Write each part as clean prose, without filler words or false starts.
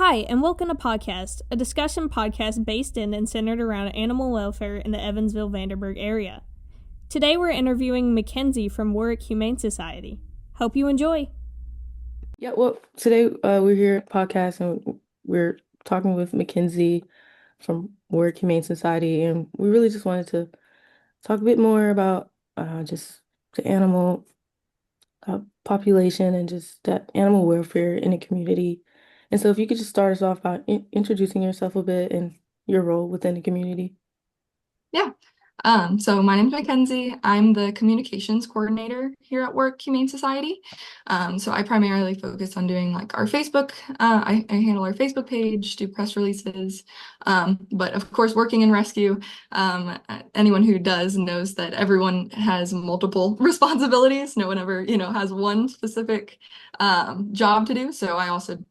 Hi, and welcome to Pawcast, a discussion podcast based in and centered around animal welfare in the Evansville-Vanderburgh area. Today we're interviewing McKenzie from Warrick Humane Society. Hope you enjoy. Yeah, well, today we're here at podcast and we're talking with McKenzie from Warrick Humane Society, and we really just wanted to talk a bit more about just the animal population and just that animal welfare in the community. And so, if you could just start us off by introducing yourself a bit and your role within the community. Yeah. So my name's Mackenzie. I'm the communications coordinator here at Warrick Humane Society. So I primarily focus on doing like our Facebook. I handle our Facebook page, do press releases. But of course, working in rescue, anyone who does knows that everyone has multiple responsibilities. No one ever, has one specific job to do. So I also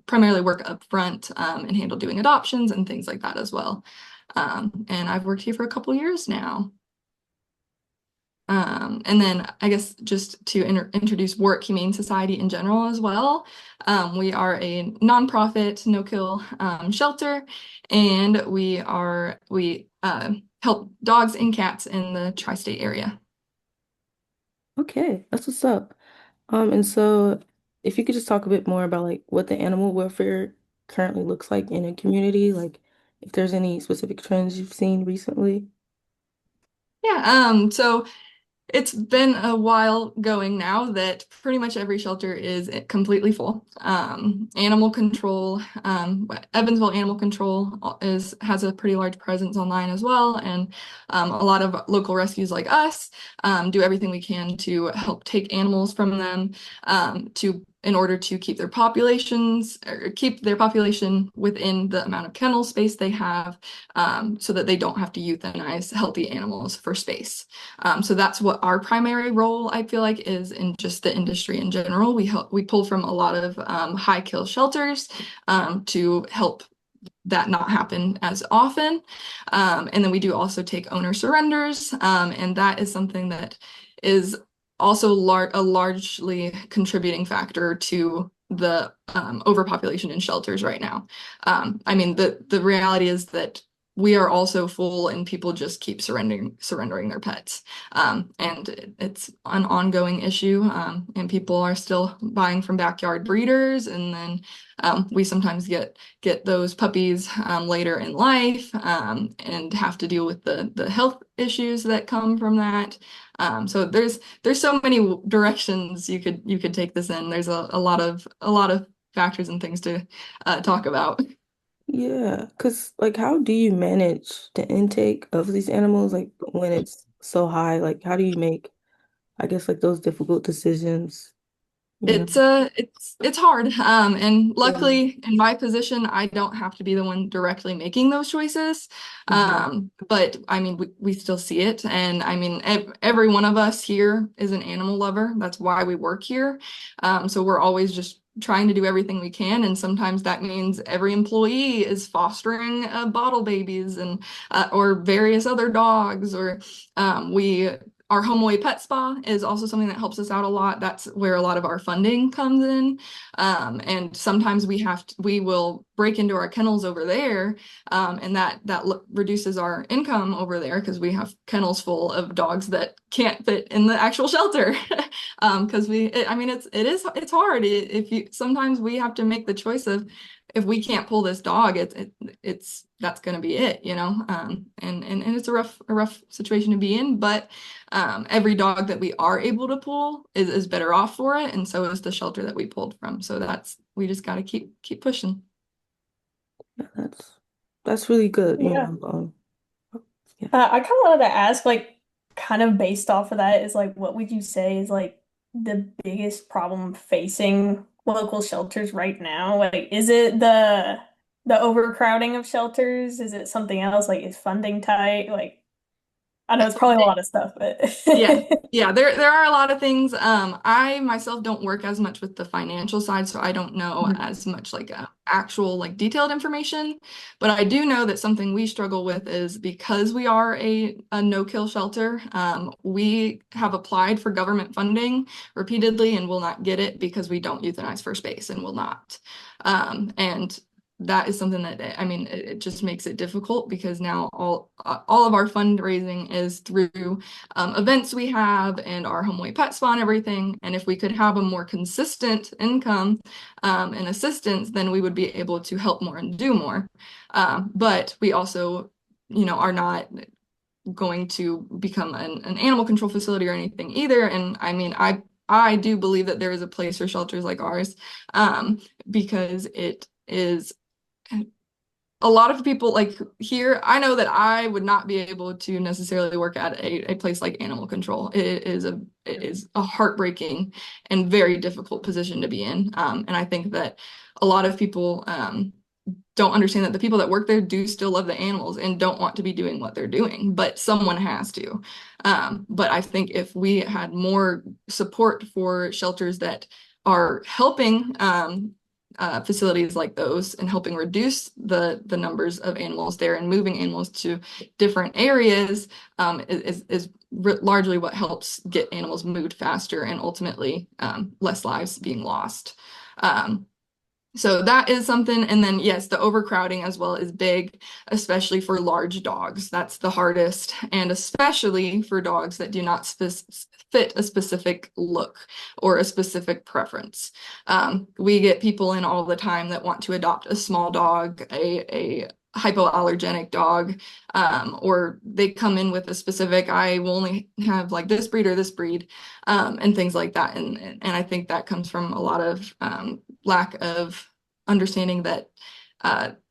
primarily work up front and handle doing adoptions and things like that as well. And I've worked here for a couple years now. And then I guess just to introduce Warwick Humane Society in general as well. We are a nonprofit no-kill shelter, and we help dogs and cats in the tri-state area. Okay, that's what's up. And so if you could just talk a bit more about like what the animal welfare currently looks like in a community, like if there's any specific trends you've seen recently. Yeah, so it's been a while going now that pretty much every shelter is completely full. Animal control, Evansville Animal Control has a pretty large presence online as well, and a lot of local rescues like us do everything we can to help take animals from them to in order to keep their populations or keep their population within the amount of kennel space they have, so that they don't have to euthanize healthy animals for space. So that's what our primary role, I feel like, is in just the industry in general. We pull from a lot of high kill shelters to help that not happen as often. And then we do also take owner surrenders, and that is something that is also a largely contributing factor to the overpopulation in shelters right now. I mean, the reality is that we are also full and people just keep surrendering their pets. And it's an ongoing issue. And people are still buying from backyard breeders. And then we sometimes get those puppies later in life, and have to deal with the health issues that come from that. So there's so many directions you could take this in. There's a lot of factors and things to talk about. Yeah, because like how do you manage the intake of these animals like when it's so high? Like how do you make, I guess, like those difficult decisions, you know? It's hard. And Yeah. luckily in my position, I don't have to be the one directly making those choices. Mhm. But I mean, we still see it. And I mean, every one of us here is an animal lover. That's why we work here. So we're always just trying to do everything we can. And sometimes that means every employee is fostering bottle babies and or various other dogs, or we our home away pet spa is also something that helps us out a lot. That's where a lot of our funding comes in. And sometimes we will break into our kennels over there, and that reduces our income over there because we have kennels full of dogs that can't fit in the actual shelter. Because I mean, it's hard. If you sometimes we have to make the choice of, if we can't pull this dog, it's that's going to be it, and it's a rough situation to be in, but every dog that we are able to pull is better off for it, and so is the shelter that we pulled from. So we just got to keep pushing. Yeah, that's really good, you Yeah. know. Yeah. I kind of wanted to ask, like, kind of based off of that, is like, what would you say is like the biggest problem facing local shelters right now? Like, is it the overcrowding of shelters? Is it something else? Like, is funding tight? Like, I know it's probably a lot of stuff, but Yeah. Yeah, there are a lot of things. I myself don't work as much with the financial side, so I don't know Mhm. as much like actual like detailed information. But I do know that something we struggle with is because we are a no-kill shelter, we have applied for government funding repeatedly and will not get it because we don't euthanize for space and will not. And that is something that, I mean, it just makes it difficult because now all of our fundraising is through events we have and our home away pet spa and everything. And if we could have a more consistent income and assistance, then we would be able to help more and do more. But we also, are not going to become an animal control facility or anything either. And I mean, I do believe that there is a place for shelters like ours, because it is a lot of people like here. I know that I would not be able to necessarily work at a place like animal control. It is a heartbreaking and very difficult position to be in. And I think that a lot of people don't understand that the people that work there do still love the animals and don't want to be doing what they're doing, but someone has to. But I think if we had more support for shelters that are helping facilities like those and helping reduce the numbers of animals there and moving animals to different areas, is largely what helps get animals moved faster and ultimately less lives being lost. So that is something. And then, yes, the overcrowding as well is big, especially for large dogs. That's the hardest. And especially for dogs that do not fit a specific look or a specific preference. We get people in all the time that want to adopt a small dog, a hypoallergenic dog, or they come in with a specific, I will only have like this breed or this breed, and things like that. And I think that comes from a lot of lack of understanding that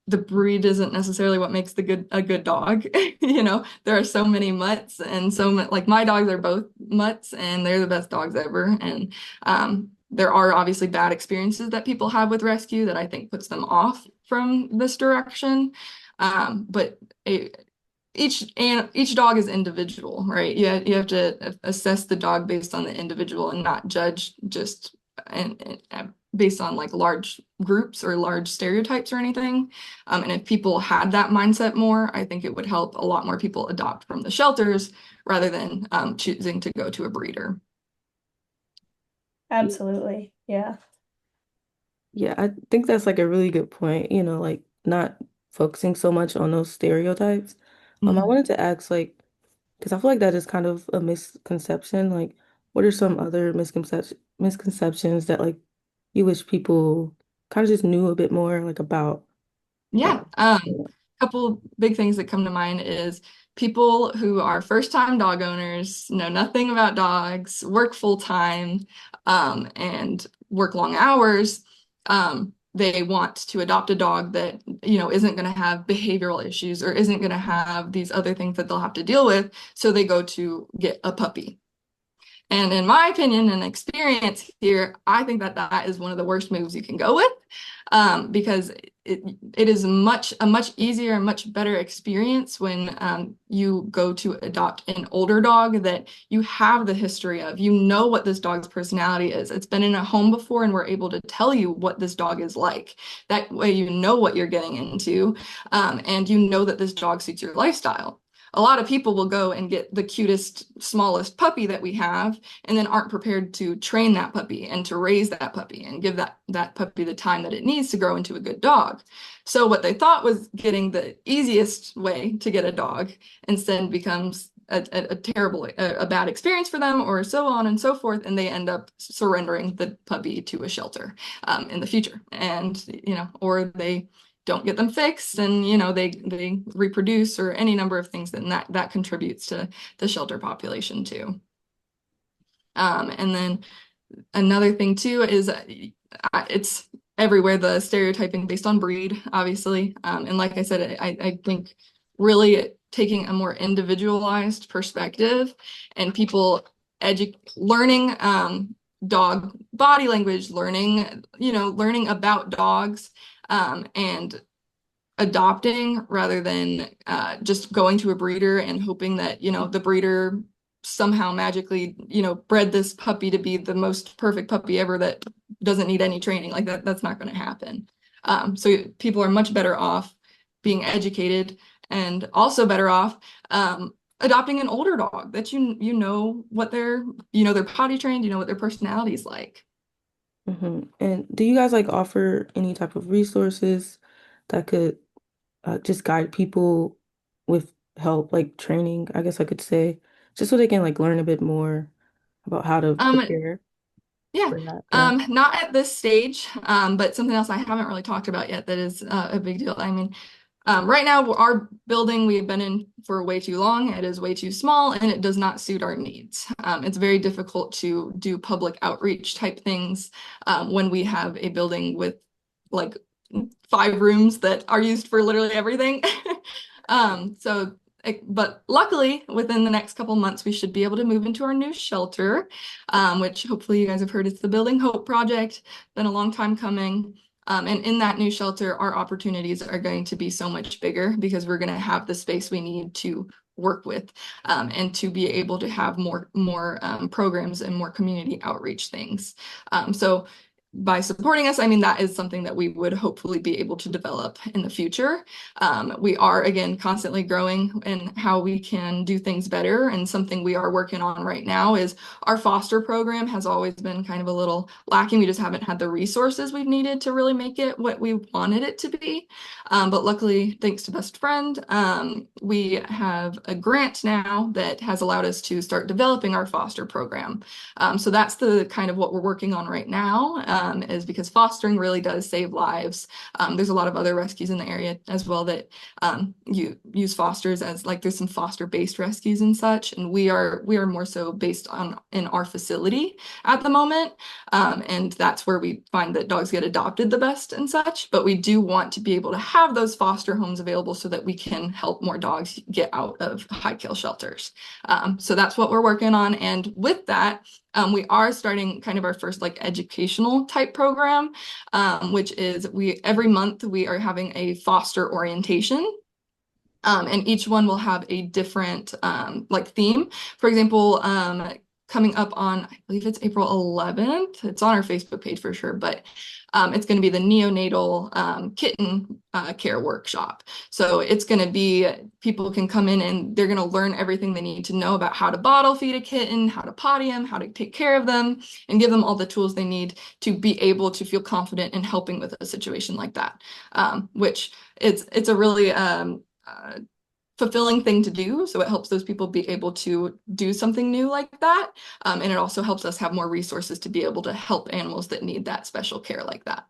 the breed isn't necessarily what makes a good dog. There are so many mutts, and like my dogs are both mutts, and they're the best dogs ever. And there are obviously bad experiences that people have with rescue that I think puts them off from this direction. But each dog is individual, right? You have to assess the dog based on the individual and not judge just and based on like large groups or large stereotypes or anything. And if people had that mindset more, I think it would help a lot more people adopt from the shelters rather than choosing to go to a breeder. Absolutely. Yeah. Yeah, I think that's like a really good point, like not focusing so much on those stereotypes. I Mhm. wanted to ask, like, because I feel like that is kind of a misconception. Like, what are some other misconceptions that like you wish people kind of just knew a bit more like about like Yeah. Couple big things that come to mind is people who are first-time dog owners, know nothing about dogs, work full-time, and work long hours. They want to adopt a dog that, isn't going to have behavioral issues or isn't going to have these other things that they'll have to deal with. So they go to get a puppy. And in my opinion and experience here, I think that that is one of the worst moves you can go with, because it is a much easier and much better experience when you go to adopt an older dog that you have the history of. You know what this dog's personality is. It's been in a home before, and we're able to tell you what this dog is like. That way, you know what you're getting into, and you know that this dog suits your lifestyle. A lot of people will go and get the cutest, smallest puppy that we have, and then aren't prepared to train that puppy and to raise that puppy and give that puppy the time that it needs to grow into a good dog. So what they thought was getting the easiest way to get a dog instead becomes a terrible, a bad experience for them, or so on and so forth, and they end up surrendering the puppy to a shelter in the future. And, or they don't get them fixed, and they reproduce, or any number of things, then that contributes to the shelter population too. And then another thing too is it's everywhere, the stereotyping based on breed, obviously. And like I said, I think really taking a more individualized perspective and people learning dog body language, learning about dogs, and adopting rather than just going to a breeder and hoping that, the breeder somehow magically, bred this puppy to be the most perfect puppy ever that doesn't need any training. Like that's not going to happen. So people are much better off being educated, and also better off adopting an older dog that what they're potty trained, what their personality is like. And do you guys like offer any type of resources that could just guide people with help, like training, I guess I could say, just so they can like learn a bit more about how to Um, prepare yeah, for that. Yeah. not at this stage, but something else I haven't really talked about yet that is a big deal. I mean, right now, our building we've been in for way too long. It is way too small and it does not suit our needs. It's very difficult to do public outreach type things when we have a building with like 5 rooms that are used for literally everything. But luckily, within the next couple months, we should be able to move into our new shelter, which hopefully you guys have heard it's the Building Hope project. Been a long time coming. And in that new shelter, our opportunities are going to be so much bigger because we're going to have the space we need to work with and to be able to have more programs and more community outreach things. So by supporting us, I mean, that is something that we would hopefully be able to develop in the future. We are, again, constantly growing in how we can do things better. And something we are working on right now is our foster program has always been kind of a little lacking. We just haven't had the resources we've needed to really make it what we wanted it to be. But luckily, thanks to Best Friend, we have a grant now that has allowed us to start developing our foster program. So that's the kind of what we're working on right now, is because fostering really does save lives. There's a lot of other rescues in the area as well that you use fosters as like there's some foster-based rescues and such, and we are more so based on in our facility at the moment, and that's where we find that dogs get adopted the best and such. But we do want to be able to have those foster homes available so that we can help more dogs get out of high kill shelters. So that's what we're working on, and with that, we are starting kind of our first like educational type program, which is every month we are having a foster orientation. And each one will have a different like theme. For example, coming up on, I believe it's April 11th. It's on our Facebook page for sure, but it's going to be the neonatal kitten care workshop. So it's going to be people can come in and they're going to learn everything they need to know about how to bottle feed a kitten, how to potty them, how to take care of them, and give them all the tools they need to be able to feel confident in helping with a situation like that, which it's a really fulfilling thing to do. So it helps those people be able to do something new like that. And it also helps us have more resources to be able to help animals that need that special care like that.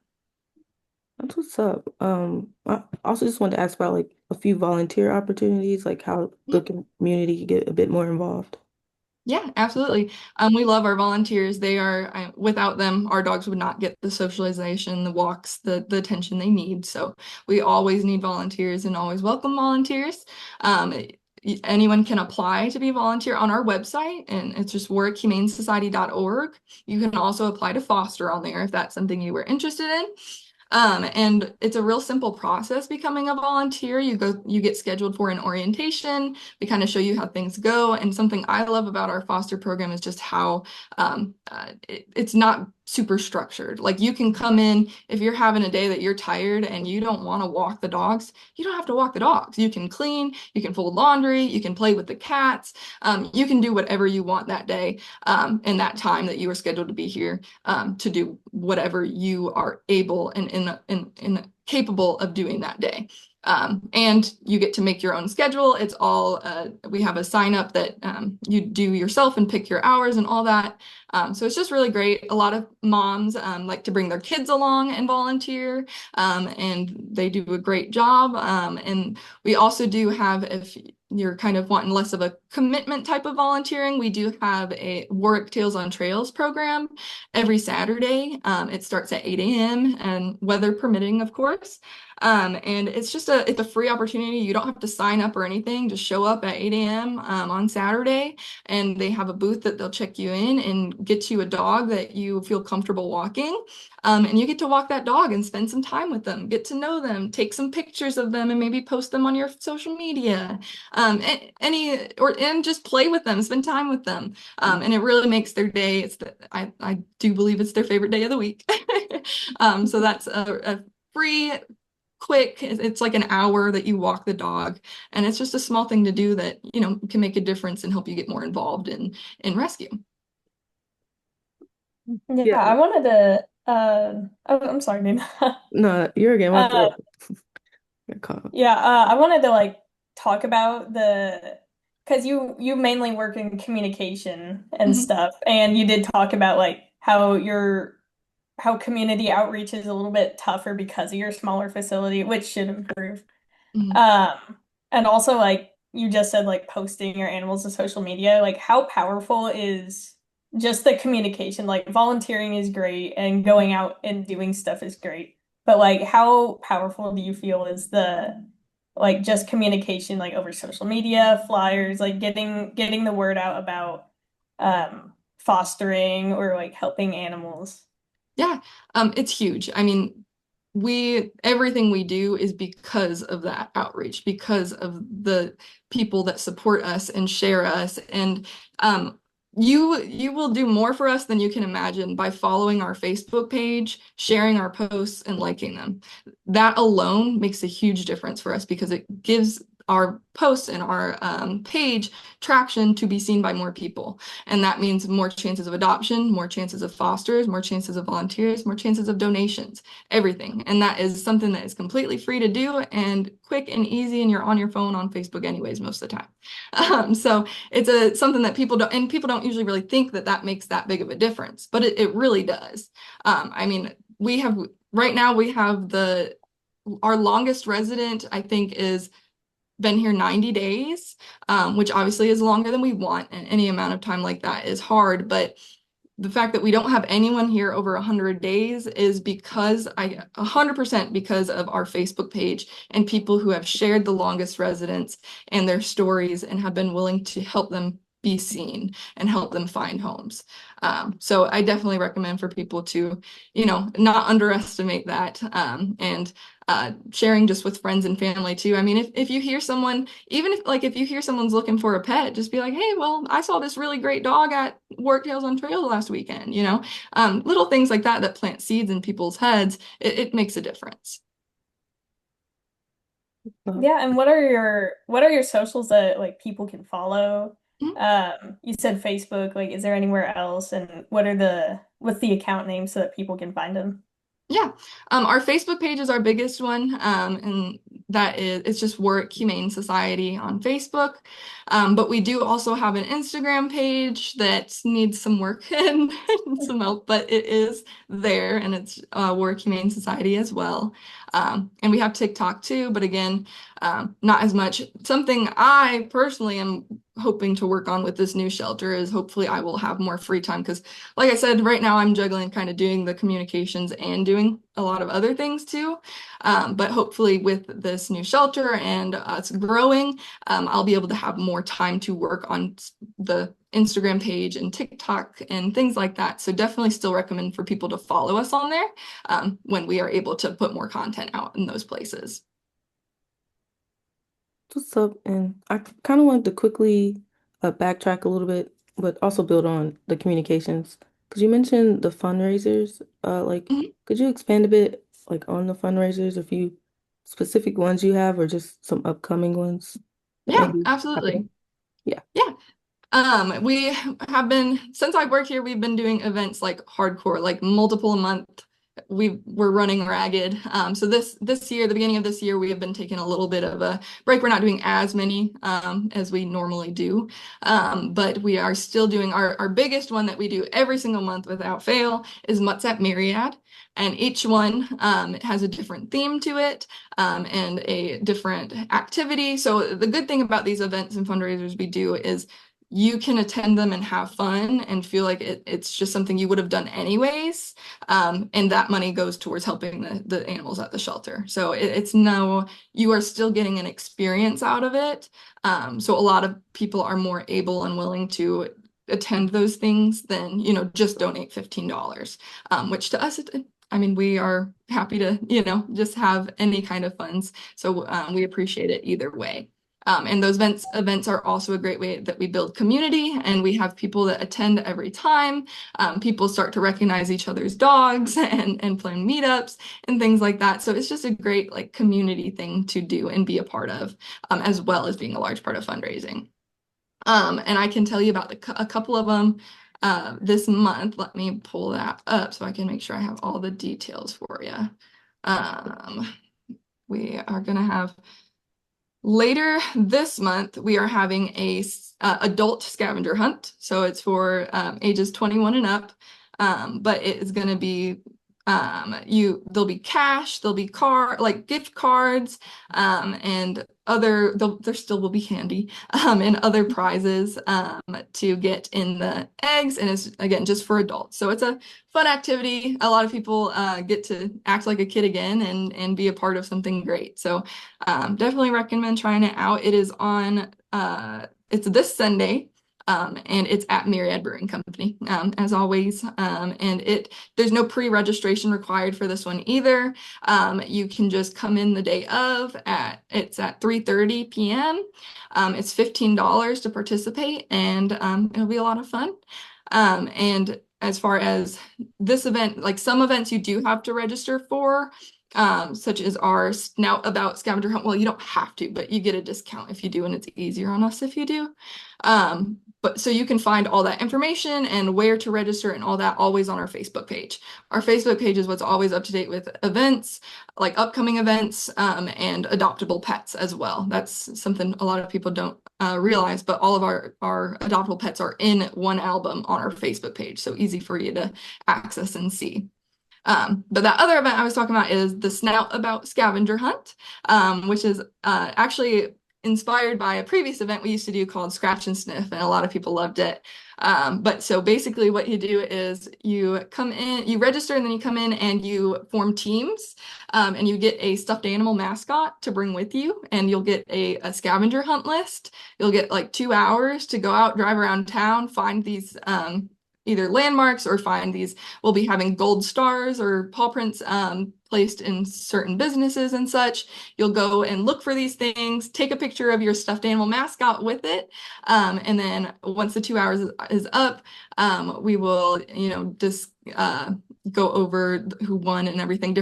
That's what's up. I also just wanted to ask about like a few volunteer opportunities, like how Yeah. the community could get a bit more involved. Yeah, absolutely. We love our volunteers. Without them, our dogs would not get the socialization, the walks, the attention they need. So we always need volunteers and always welcome volunteers. Anyone can apply to be a volunteer on our website, and it's just warwickhumanesociety.org. You can also apply to foster on there if that's something you were interested in. And it's a real simple process becoming a volunteer. You get scheduled for an orientation. We kind of show you how things go. And something I love about our foster program is just how it's not super structured. Like you can come in if you're having a day that you're tired and you don't want to walk the dogs, you don't have to walk the dogs. You can clean, you can fold laundry, you can play with the cats. You can do whatever you want that day in that time that you were scheduled to be here to do whatever you are able and capable of doing that day. And you get to make your own schedule. It's all, we have a sign up that you do yourself and pick your hours and all that. So it's just really great. A lot of moms like to bring their kids along and volunteer, and they do a great job. And we also do have, if you're kind of wanting less of a commitment type of volunteering, we do have a Warwick Tales on Trails program every Saturday. It starts at 8 a.m. and weather permitting, of course. And it's a free opportunity. You don't have to sign up or anything. Just show up at 8 a.m. On Saturday, and they have a booth that they'll check you in and get you a dog that you feel comfortable walking. And you get to walk that dog and spend some time with them, get to know them, take some pictures of them, and maybe post them on your social media. And just play with them, spend time with them. And it really makes their day. I do believe it's their favorite day of the week. So that's a free, quick, it's like an hour that you walk the dog, and it's just a small thing to do that, can make a difference and help you get more involved in rescue. Yeah, Yeah. I wanted to I'm sorry, Nina. No, you're again. My Uh, fault. They're called. Yeah, I wanted to like talk about the because you mainly work in communication and Mhm, stuff, and you did talk about like how community outreach is a little bit tougher because of your smaller facility, which should improve. mhm. Um, and also like you just said like posting your animals to social media, like how powerful is just the communication? Like volunteering is great and going out and doing stuff is great. But like how powerful do you feel is the like just communication like over social media, flyers, like getting the word out about fostering or like helping animals? Yeah, it's huge. I mean, everything we do is because of that outreach, because of the people that support us and share us. And you will do more for us than you can imagine by following our Facebook page, sharing our posts, and liking them. That alone makes a huge difference for us because it gives our posts and our page traction to be seen by more people. And that means more chances of adoption, more chances of fosters, more chances of volunteers, more chances of donations, everything. And that is something that is completely free to do and quick and easy. And you're on your phone on Facebook anyways, most of the time. So it's something that people don't usually really think that that makes that big of a difference, but it really does. I mean, right now we have our longest resident, I think, is been here 90 days, which obviously is longer than we want, and any amount of time like that is hard. But the fact that we don't have anyone here over 100 days is 100% because of our Facebook page and people who have shared the longest residents and their stories and have been willing to help them be seen and help them find homes. So I definitely recommend for people to, not underestimate that, and sharing just with friends and family too. I mean, if you hear someone, even if you hear someone's looking for a pet, just be like, hey, well, I saw this really great dog at Warrick on Trail last weekend, little things like that plant seeds in people's heads, it makes a difference. Uh, Yeah, and what are your socials that like people can follow? Mhm. You said Facebook, like is there anywhere else? And what's the account name so that people can find them? Yeah, our Facebook page is our biggest one, and it's just Warrick Humane Society on Facebook. But we do also have an Instagram page that needs some work and some help, but it is there, and it's Warrick Humane Society as well. And we have TikTok too, but again, not as much. Something I personally am hoping to work on with this new shelter is hopefully I will have more free time because like I said, right now I'm juggling kind of doing the communications and doing a lot of other things too. But hopefully with this new shelter and us growing, I'll be able to have more time to work on the Instagram page and TikTok and things like that. So definitely still recommend for people to follow us on there when we are able to put more content out in those places. what's up? And I kind of wanted to quickly backtrack a little bit, but also build on the communications. Because you mentioned the fundraisers. Mhm. Could you expand a bit, like, on the fundraisers, a few specific ones you have, or just some upcoming ones that may Yeah, be absolutely. happening? Yeah. Yeah. We have since I've worked here, we've been doing events like hardcore, like multiple a month. We're running ragged. So this year, the beginning of this year, we have been taking a little bit of a break. We're not doing as many as we normally do. But we are still doing our biggest one that we do every single month without fail is Mutts at Myriad. And each one has a different theme to it and a different activity. So the good thing about these events and fundraisers we do is you can attend them and have fun and feel like it's just something you would have done anyways. And that money goes towards helping the animals at the shelter. So you are still getting an experience out of it. So a lot of people are more able and willing to attend those things than, just donate $15, which to us, I mean, we are happy to, just have any kind of funds. So we appreciate it either way. And those events are also a great way that we build community and we have people that attend every time. People start to recognize each other's dogs and plan meetups and things like that. So it's just a great like community thing to do and be a part of, as well as being a large part of fundraising. And I can tell you about a couple of them this month. Let me pull that up so I can make sure I have all the details for you. Um, We are going to have later this month, we are having a adult scavenger hunt. So it's for ages 21 and up. But it is going to be there'll be cash, there'll be like gift cards, and there still will be candy, and other prizes to get in the eggs. And it's again just for adults. So it's a fun activity. A lot of people get to act like a kid again and be a part of something great. So definitely recommend trying it out. It is on it's this Sunday. And it's at Myriad Brewing Company, as always. And there's no pre-registration required for this one either. You can just come in the day of it's at 3:30 p.m. It's $15 to participate, and it'll be a lot of fun. And as far as this event, like some events you do have to register for, such as our Snout About scavenger hunt. Well, you don't have to, but you get a discount if you do, and it's easier on us if you do. But so you can find all that information and where to register and all that always on our Facebook page. Our Facebook page is what's always up to date with events, like upcoming events, and adoptable pets as well. That's something a lot of people don't realize, but all of our adoptable pets are in one album on our Facebook page, so easy for you to access and see. But that other event I was talking about is the Snout About scavenger hunt, which is actually inspired by a previous event we used to do called Scratch and Sniff, and a lot of people loved it. But so basically what you do is you come in, you register, and then you come in and you form teams, and you get a stuffed animal mascot to bring with you, and you'll get a scavenger hunt list. You'll get like 2 hours to go out, drive around town, find these either landmarks or find these. We'll be having gold stars or paw prints placed in certain businesses and such. You'll go and look for these things, take a picture of your stuffed animal mascot with it. And then once the 2 hours is up, we will, just go over who won and everything.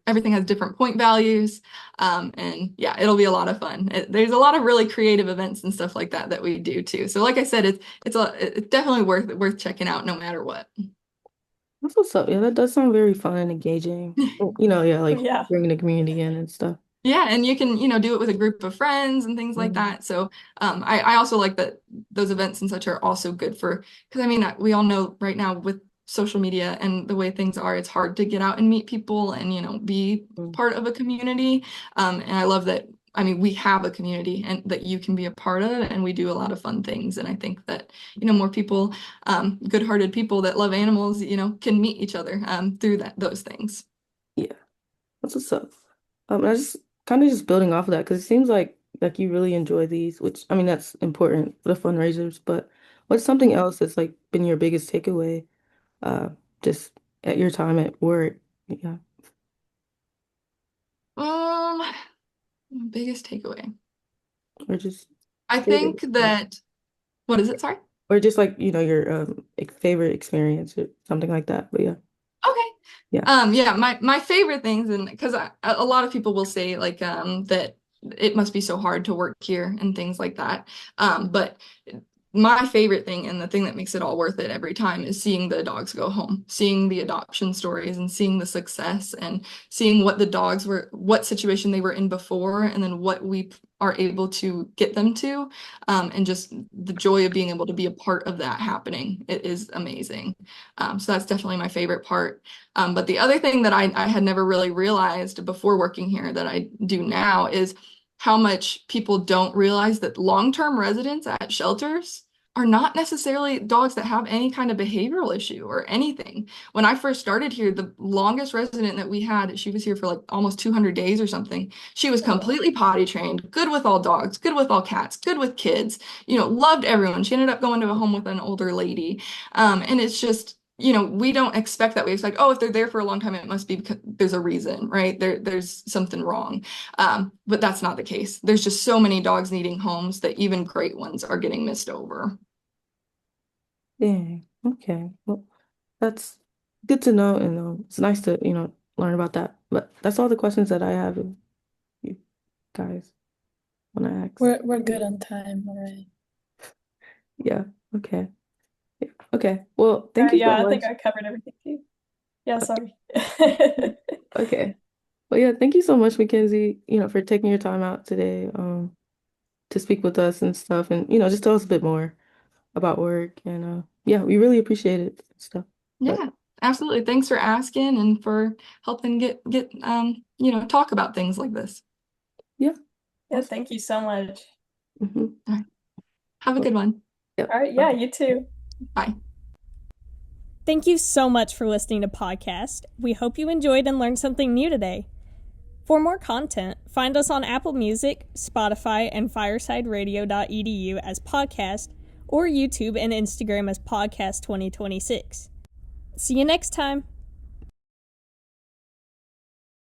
Everything has different point values. And yeah, it'll be a lot of fun. There's a lot of really creative events and stuff like that we do too. So like I said, it's definitely worth checking out no matter what. That's what's up. Yeah, that does sound very fun and engaging. Yeah, like Yeah. bringing the community in and stuff. Yeah, and you can, do it with a group of friends and things like Mhm. that. So I also like that those events and such are also good because I mean, we all know right now with social media and the way things are, it's hard to get out and meet people and, be Mm. part of a community. And I love that, I mean, we have a community and that you can be a part of, and we do a lot of fun things. And I think that, more people, good-hearted people that love animals, can meet each other through those things. Yeah, that's what's up. And I just kind of just building off of that because it seems like you really enjoy these, which I mean that's important for the fundraisers. But what's something else that's like been your biggest takeaway, uh, just at your time at work? Yeah, Um, Biggest takeaway. or just I favorite think experience. that, what is it? Sorry. Or just like your favorite experience or something like that. But yeah, Okay. yeah. Yeah, my favorite things, and because a lot of people will say like that it must be so hard to work here and things like that. But my favorite thing and the thing that makes it all worth it every time is seeing the dogs go home, seeing the adoption stories and seeing the success and seeing what situation they were in before, and then what we are able to get them to, and just the joy of being able to be a part of that happening. It is amazing. So that's definitely my favorite part. But the other thing that I had never really realized before working here that I do now is how much people don't realize that long-term residents at shelters are not necessarily dogs that have any kind of behavioral issue or anything. When I first started here, the longest resident that we had, she was here for like almost 200 days or something. She was completely potty trained, good with all dogs, good with all cats, good with kids, loved everyone. She ended up going to a home with an older lady. And it's just, we don't expect that. We expect, oh, if they're there for a long time, it must be because there's a reason, right? There's something wrong. But that's not the case. There's just so many dogs needing homes that even great ones are getting missed over. Yeah. Okay. Well, that's good to know, and it's nice to learn about that. But that's all the questions that I have. If you guys want to ask? We're good on time, all right. Yeah. Okay. Yeah. Okay. Well, thank you so Yeah, I think much. I covered everything too. Yeah, sorry. Okay. But yeah, thank you so much, Mackenzie, for taking your time out today, to speak with us and stuff, and just tell us a bit more about work. And yeah, we really appreciate it and stuff. But Yeah, absolutely. Thanks for asking and for helping get talk about things like this. yeah. Yeah, thank you so much. Hmm. All right. Have a good one. Yep. All right, yeah, you too. Bye. Thank you so much for listening to Pawcast. We hope you enjoyed and learned something new today. For more content, find us on Apple Music, Spotify, and firesideradio.edu as Pawcast, or YouTube and Instagram as Pawcast 2026. See you next time.